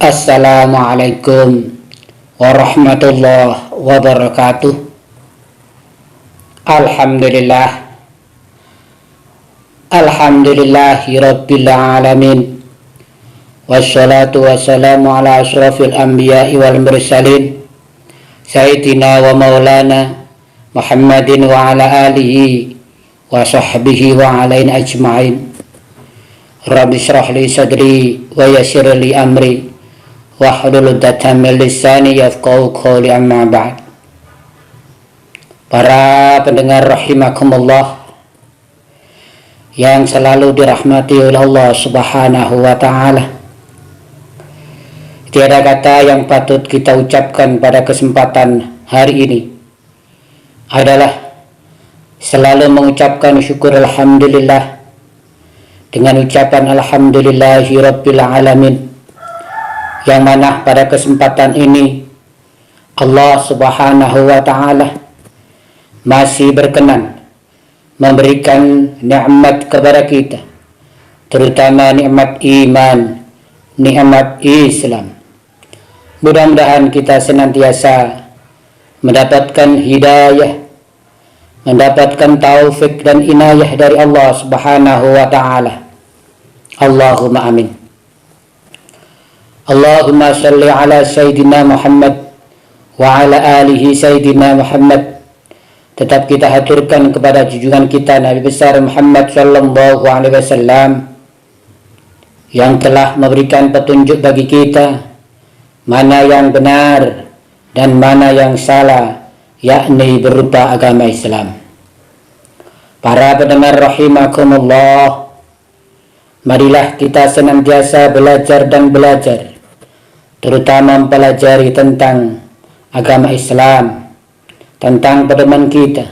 Assalamualaikum warahmatullahi wabarakatuh. Alhamdulillahi rabbil alamin. Wassalatu wassalamu ala asyrafil anbiya'i wal mursalin Sayyidina wa maulana Muhammadin wa ala alihi wa sahbihi wa alain ajma'in. Rabbi syrah li sadri wa yassir li amri wahlul 'uqdatam min lisani yafqahu qawli, amma ba'd. Para pendengar rahimakumullah yang selalu dirahmati oleh Allah Subhanahu wa ta'ala, tiada kata yang patut kita ucapkan pada kesempatan hari ini adalah selalu mengucapkan syukur alhamdulillah dengan ucapan alhamdulillahi rabbil alamin, yang mana pada kesempatan ini Allah Subhanahu wa ta'ala masih berkenan memberikan nikmat kepada kita, terutama nikmat iman, nikmat Islam. Mudah-mudahan kita senantiasa mendapatkan hidayah, mendapatkan taufik dan inayah dari Allah Subhanahu wa ta'ala. Allahumma amin. Allahumma salli ala Sayyidina Muhammad wa ala alihi Sayyidina Muhammad. Tetap kita haturkan kepada junjungan kita Nabi besar Muhammad sallallahu alaihi wasallam, yang telah memberikan petunjuk bagi kita mana yang benar dan mana yang salah, yakni berupa agama Islam. Para pendengar rahimakumullah, marilah kita senantiasa belajar dan belajar, terutama mempelajari tentang agama Islam, tentang pedoman kita,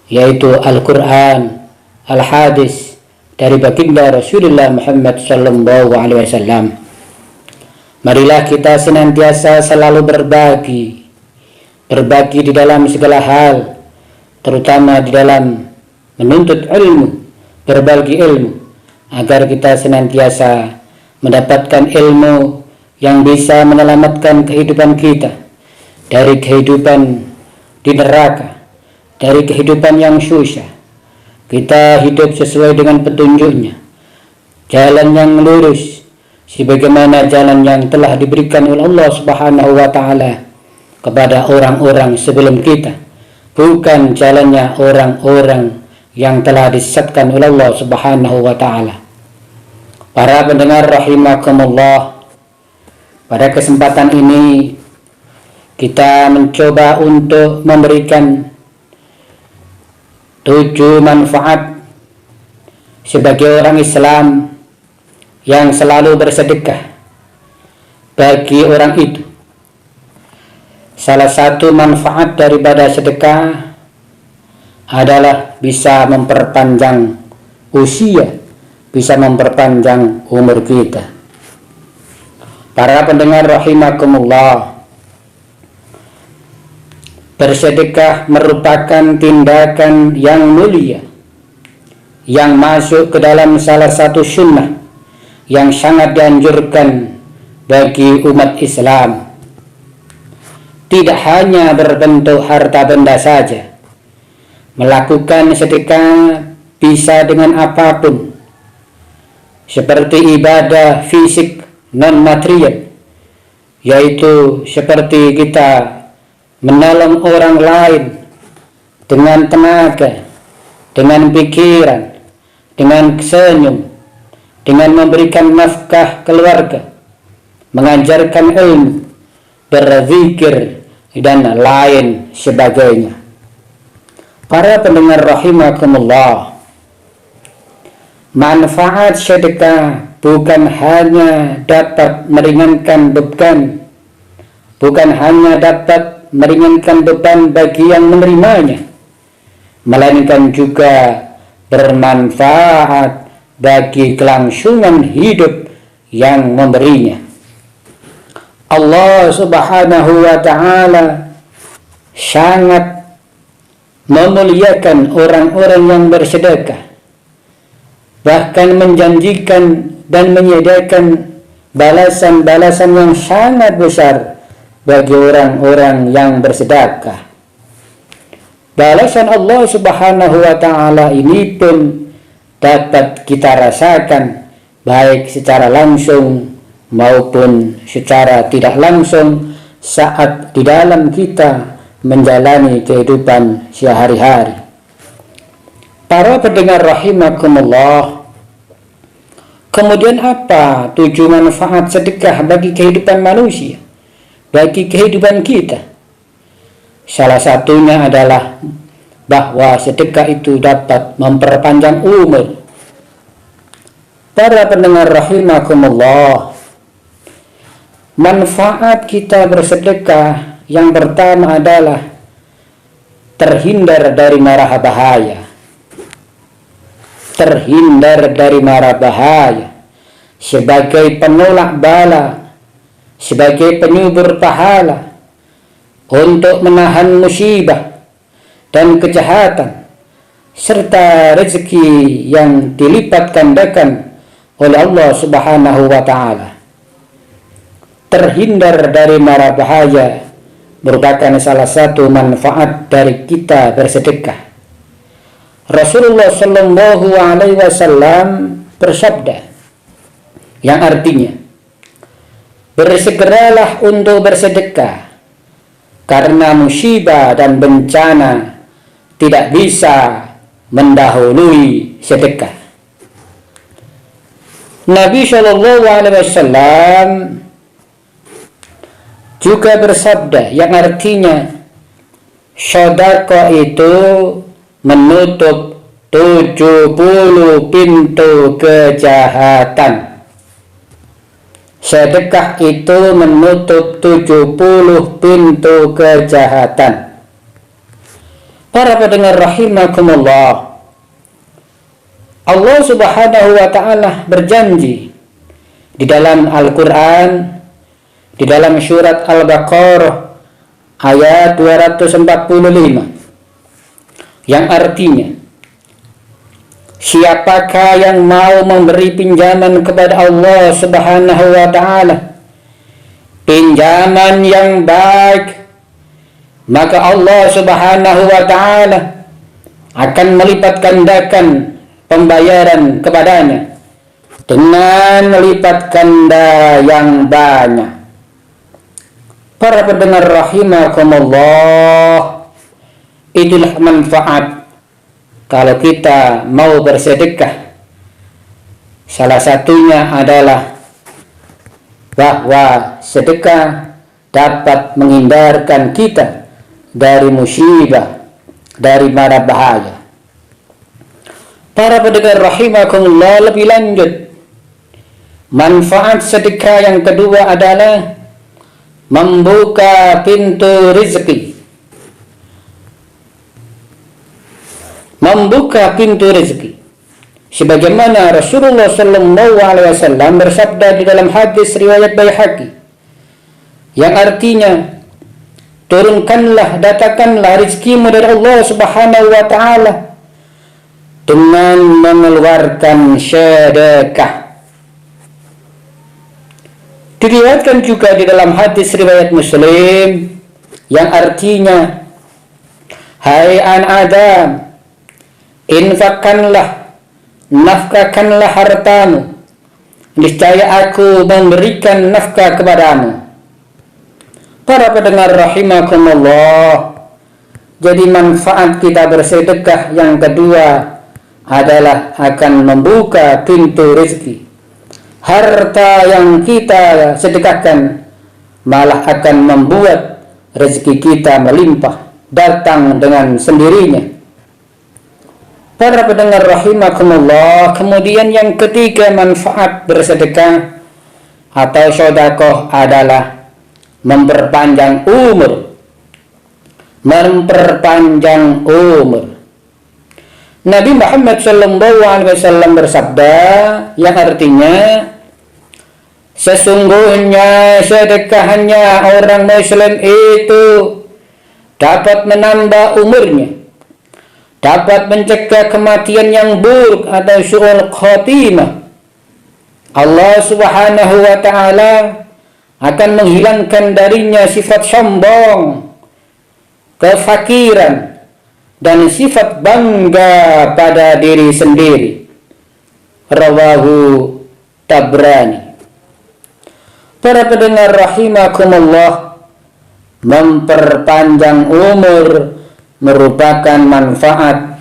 yaitu Al-Quran, Al-Hadis dari baginda Rasulullah Muhammad sallallahu alaihi wasallam. Marilah kita senantiasa selalu berbagi di dalam segala hal, terutama di dalam menuntut ilmu, berbagi ilmu, agar kita senantiasa mendapatkan ilmu yang bisa menyelamatkan kehidupan kita dari kehidupan di neraka, dari kehidupan yang susah. Kita hidup sesuai dengan petunjuknya, jalan yang lurus, sebagaimana jalan yang telah diberikan oleh Allah Subhanahu wa ta'ala kepada orang-orang sebelum kita, bukan jalannya orang-orang yang telah disesatkan oleh Allah Subhanahu wa ta'ala. Para pendengar rahimakumullah, pada kesempatan ini kita mencoba untuk memberikan 7 manfaat sebagai orang Islam yang selalu bersedekah bagi orang itu. Salah satu manfaat daripada sedekah adalah bisa memperpanjang usia, bisa memperpanjang umur kita. Para pendengar rahimakumullah, bersedekah merupakan tindakan yang mulia, yang masuk ke dalam salah satu sunnah yang sangat dianjurkan bagi umat Islam. Tidak hanya berbentuk harta benda saja, melakukan sedekah bisa dengan apapun, seperti ibadah fisik non material, yaitu seperti kita menolong orang lain dengan tenaga, dengan pikiran, dengan senyum, dengan memberikan nafkah keluarga, mengajarkan ilmu, berzikir, dan lain sebagainya. Para pendengar rahimakumullah, manfaat sedekah bukan hanya dapat meringankan beban bukan hanya dapat meringankan beban bagi yang menerimanya, melainkan juga bermanfaat bagi kelangsungan hidup yang memberinya. Allah Subhanahu wa ta'ala sangat memuliakan orang-orang yang bersedekah, bahkan menjanjikan dan menyediakan balasan-balasan yang sangat besar bagi orang-orang yang bersedekah. Balasan Allah Subhanahu wa ta'ala ini pun dapat kita rasakan baik secara langsung maupun secara tidak langsung saat di dalam kita menjalani kehidupan sehari-hari. Para pendengar rahimakumullah, kemudian apa tujuan manfaat sedekah bagi kehidupan manusia, bagi kehidupan kita? Salah satunya adalah bahwa sedekah itu dapat memperpanjang umur. Para pendengar rahimakumullah, manfaat kita bersedekah yang pertama adalah terhindar dari mara bahaya. Terhindar dari mara bahaya sebagai penolak bala, sebagai penyubur pahala, untuk menahan musibah dan kejahatan, serta rezeki yang dilipat gandakan oleh Allah Subhanahu wa ta'ala. Terhindar dari mara bahaya merupakan salah satu manfaat dari kita bersedekah. Rasulullah Shallallahu Alaihi Wasallam bersabda, yang artinya, bersegeralah untuk bersedekah, karena musibah dan bencana tidak bisa mendahului sedekah. Nabi Shallallahu Alaihi Wasallam juga bersabda yang artinya, sedekah itu menutup 70 pintu kejahatan. Sedekah itu menutup 70 pintu kejahatan. Para pendengar rahimakumullah, Allah Subhanahu wa ta'ala berjanji di dalam Al-Quran, di dalam surat Al-Baqarah ayat 245, yang artinya, siapakah yang mau memberi pinjaman kepada Allah Subhanahu wa ta'ala, pinjaman yang baik, maka Allah Subhanahu wa ta'ala akan melipat gandakan pembayaran kepadanya dengan lipat ganda yang banyak. Para pendengar rahimakumullah, itulah manfaat kalau kita mau bersedekah. Salah satunya adalah bahwa sedekah dapat menghindarkan kita dari musibah, dari mara bahaya. Para pendengar rahimakumullah, lebih lanjut, manfaat sedekah yang kedua adalah membuka pintu rezeki. Membuka pintu rezeki. Sebagaimana Rasulullah Sallallahu Alaihi Wasallam bersabda di dalam hadis riwayat Baihaqi, yang artinya, turunkanlah, datangkanlah rezekimu dari Allah Subhanahu wa ta'ala dengan mengeluarkan sedekah. Diriwayatkan juga di dalam hadis riwayat Muslim yang artinya, hai anak Adam, infakkanlah, nafkahkanlah hartamu, niscaya aku memberikan nafkah kepadamu. Para pendengar rahimakumullah, jadi manfaat kita bersedekah yang kedua adalah akan membuka pintu rezeki. Harta yang kita sedekahkan malah akan membuat rezeki kita melimpah, datang dengan sendirinya. Para pendengar rahimakumullah, kemudian yang ketiga manfaat bersedekah atau sedekah adalah memperpanjang umur. Memperpanjang umur. Nabi Muhammad SAW bersabda yang artinya, sesungguhnya sedekahnya orang Muslim itu dapat menambah umurnya, dapat mencegah kematian yang buruk atau su'ul khotimah. Allah Subhanahu wa ta'ala akan menghilangkan darinya sifat sombong, kefakiran, dan sifat bangga pada diri sendiri. Rawahu Tabrani. Para pendengar rahimakumullah, memperpanjang umur merupakan manfaat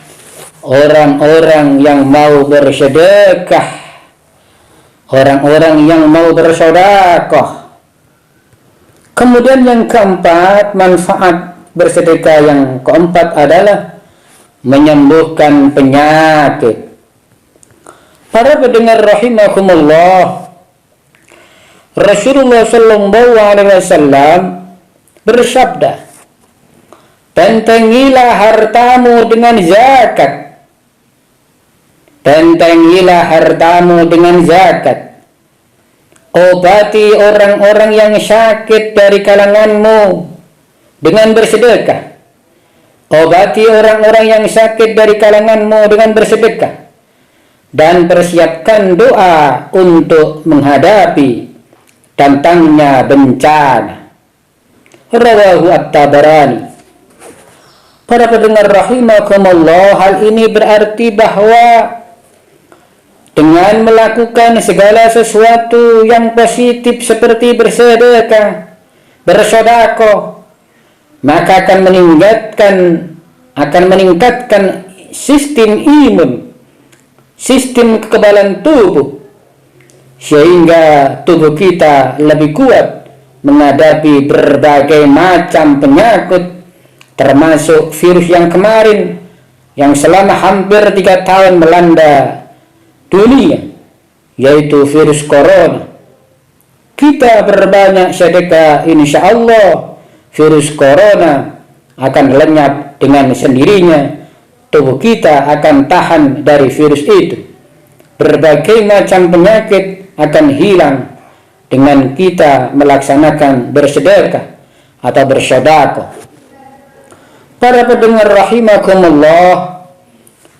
orang-orang yang mau bersedekah, orang-orang yang mau bersedekah. Kemudian yang keempat, manfaat bersedekah yang keempat adalah menyembuhkan penyakit. Para pendengar rahimakumullah, Rasulullah SAW bersabda, bentengilah hartamu dengan zakat. Bentengilah hartamu dengan zakat. Obati orang-orang yang sakit dari kalanganmu dengan bersedekah. Obati orang-orang yang sakit dari kalanganmu dengan bersedekah. Dan persiapkan doa untuk menghadapi datangnya bencana. Rawahu At-Tabarani. Para pendengar rahimakumullah, hal ini berarti bahwa dengan melakukan segala sesuatu yang positif seperti bersedekah, bersedekah, maka akan meningkatkan sistem imun, sistem kekebalan tubuh, sehingga tubuh kita lebih kuat menghadapi berbagai macam penyakit, termasuk virus yang kemarin yang selama hampir 3 tahun melanda dunia, yaitu virus corona. Kita berbanyak sedekah, insya Allah virus corona akan lenyap dengan sendirinya. Tubuh kita akan tahan dari virus itu. Berbagai macam penyakit akan hilang dengan kita melaksanakan bersedekah atau bersedekah. Para pendengar rahimakumullah,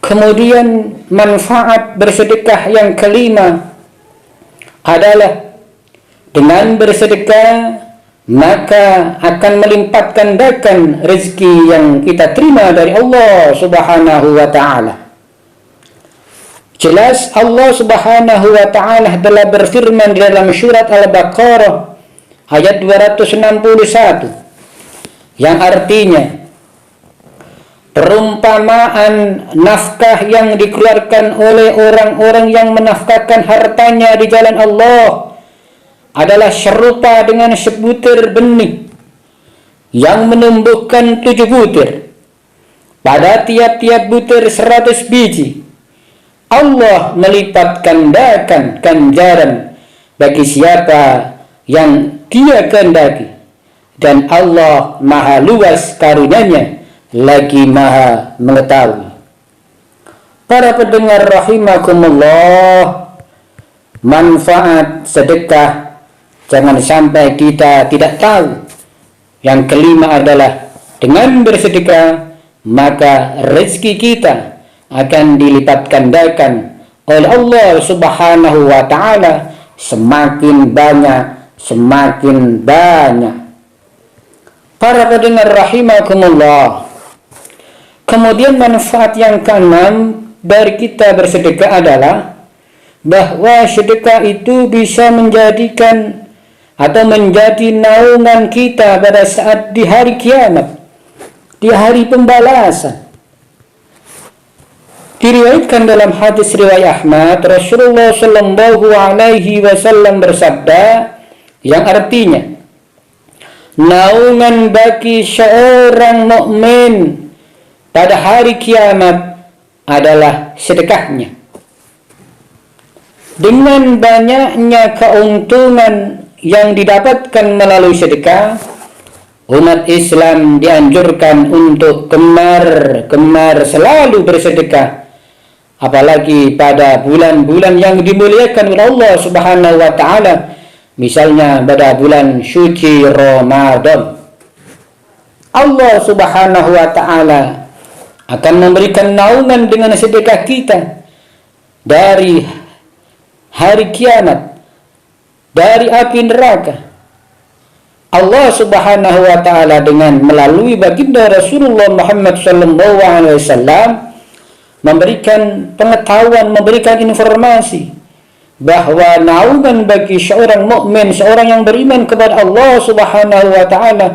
kemudian manfaat bersedekah yang kelima adalah dengan bersedekah maka akan melipat gandakan rezeki yang kita terima dari Allah Subhanahu wa ta'ala. Jelas Allah Subhanahu wa ta'ala telah berfirman di dalam surat Al-Baqarah ayat 261 yang artinya, perumpamaan nafkah yang dikeluarkan oleh orang-orang yang menafkahkan hartanya di jalan Allah adalah serupa dengan sebutir benih yang menumbuhkan 7 butir. Pada tiap-tiap butir 100 biji. Allah melipat gandakan ganjaran bagi siapa yang Dia kehendaki. Dan Allah maha luas karunia-Nya, lagi maha mengetahui. Para pendengar rahimakumullah, manfaat sedekah jangan sampai kita tidak tahu. Yang kelima adalah dengan bersedekah maka rezeki kita akan dilipat gandakan oleh Allah Subhanahu wa ta'ala semakin banyak, semakin banyak. Para pendengar rahimakumullah, kemudian manfaat yang keenam dari kita bersedekah adalah bahwa sedekah itu bisa menjadikan atau menjadi naungan kita pada saat di hari kiamat, di hari pembalasan. Diriwayatkan dalam hadis riwayat Ahmad, Rasulullah Shallallahu Alaihi Wasallam bersabda yang artinya, naungan bagi seorang mukmin pada hari kiamat adalah sedekahnya. Dengan banyaknya keuntungan yang didapatkan melalui sedekah, umat Islam dianjurkan untuk gemar-gemar selalu bersedekah, apalagi pada bulan-bulan yang dimuliakan oleh Allah Subhanahu wa taala, misalnya pada bulan suci Ramadan. Allah Subhanahu wa taala akan memberikan naungan dengan sedekah kita dari hari kiamat, dari api neraka. Allah Subhanahu wa taala dengan melalui baginda Rasulullah Muhammad sallallahu alaihi wasallam memberikan pengetahuan, memberikan informasi bahwa naungan bagi seorang mukmin, seorang yang beriman kepada Allah Subhanahu wa taala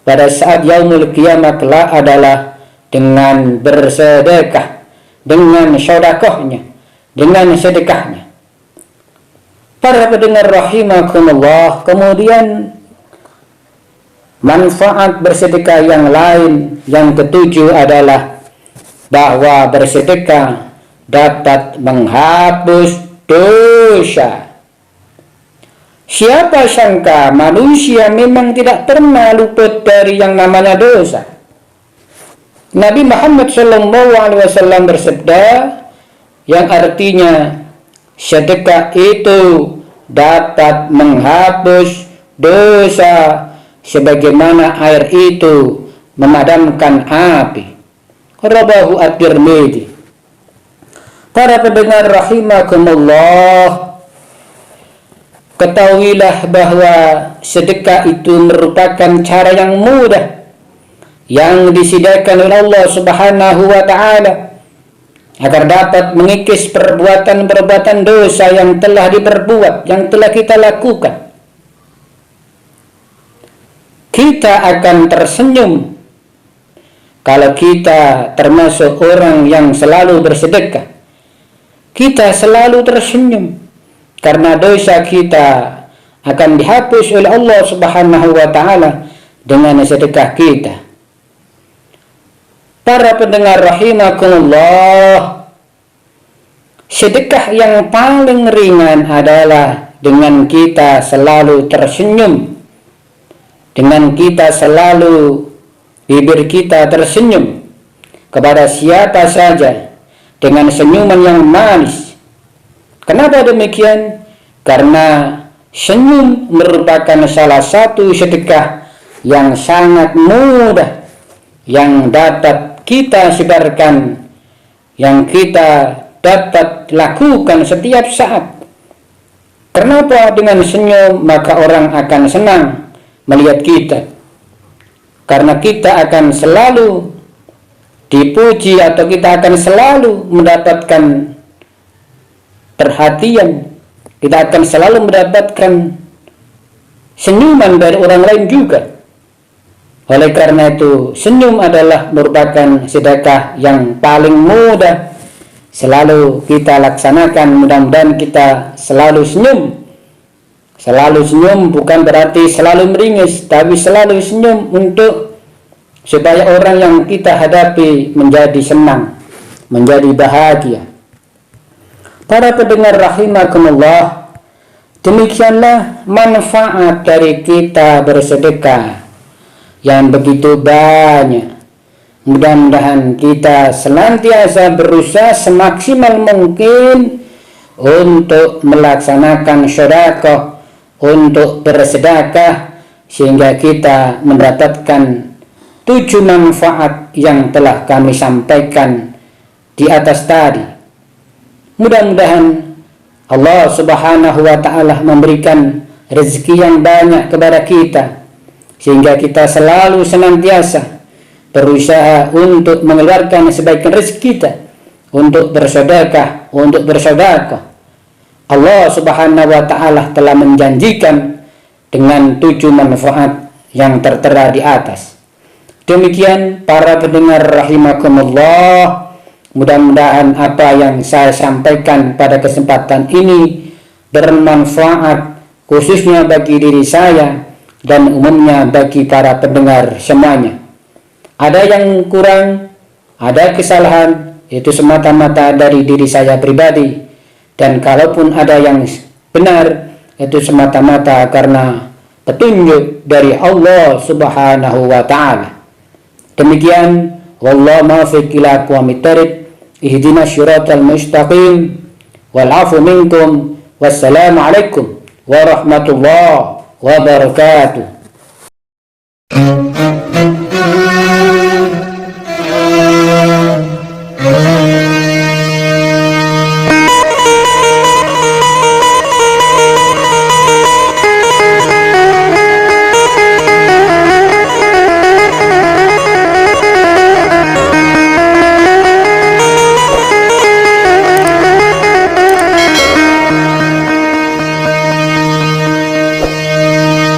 pada saat yaumul qiyamah kelak adalah dengan bersedekah, dengan sedekahnya, dengan sedekahnya. Para pendengar rahimakumullah, kemudian manfaat bersedekah yang lain yang ketujuh adalah bahwa bersedekah dapat menghapus dosa. Siapa sangka manusia memang tidak pernah luput dari yang namanya dosa. Nabi Muhammad SAW bersabda yang artinya sedekah itu dapat menghapus dosa sebagaimana air itu memadamkan api. Rawahu at-Tirmidzi. Para pendengar rahimakumullah, ketahuilah bahwa sedekah itu merupakan cara yang mudah yang disediakan oleh Allah Subhanahu wa taala agar dapat mengikis perbuatan-perbuatan dosa yang telah diperbuat, yang telah kita lakukan. Kita akan tersenyum kalau kita termasuk orang yang selalu bersedekah. Kita selalu tersenyum karena dosa kita akan dihapus oleh Allah Subhanahu wa taala dengan sedekah kita. Para pendengar rahimakumullah, sedekah yang paling ringan adalah dengan kita selalu tersenyum, dengan kita selalu bibir kita tersenyum kepada siapa saja dengan senyuman yang manis. Kenapa demikian? Karena senyum merupakan salah satu sedekah yang sangat mudah yang dapat kita sebarkan, yang kita dapat lakukan setiap saat. Kenapa? Dengan senyum maka orang akan senang melihat kita, karena kita akan selalu dipuji atau kita akan selalu mendapatkan perhatian, kita akan selalu mendapatkan senyuman dari orang lain juga. Oleh karena itu, senyum adalah merupakan sedekah yang paling mudah selalu kita laksanakan. Mudah-mudahan kita selalu senyum. Selalu senyum bukan berarti selalu meringis, tapi selalu senyum untuk supaya orang yang kita hadapi menjadi senang, menjadi bahagia. Para pendengar rahimakumullah, demikianlah manfaat dari kita bersedekah yang begitu banyak. Mudah-mudahan kita senantiasa berusaha semaksimal mungkin untuk melaksanakan sedekah, untuk bersedekah, sehingga kita mendapatkan 7 manfaat yang telah kami sampaikan di atas tadi. Mudah-mudahan Allah Subhanahu wa taala memberikan rezeki yang banyak kepada kita, sehingga kita selalu senantiasa berusaha untuk mengeluarkan sebagian rezeki kita untuk bersedekah, untuk bersedekah. Allah Subhanahu wa taala telah menjanjikan dengan 7 manfaat yang tertera di atas. Demikian para pendengar rahimakumullah, mudah-mudahan apa yang saya sampaikan pada kesempatan ini bermanfaat khususnya bagi diri saya dan umumnya bagi para pendengar semuanya. Ada yang kurang, ada kesalahan, itu semata-mata dari diri saya pribadi. Dan kalaupun ada yang benar, itu semata-mata karena petunjuk dari Allah Subhanahu wa taala. Demikian, wallahu muwaffiq ila aqwamit thariq, ihdinas siratal mustaqim, wal 'afu minkum, wassalamu alaikum warahmatullahi wabarakatuh.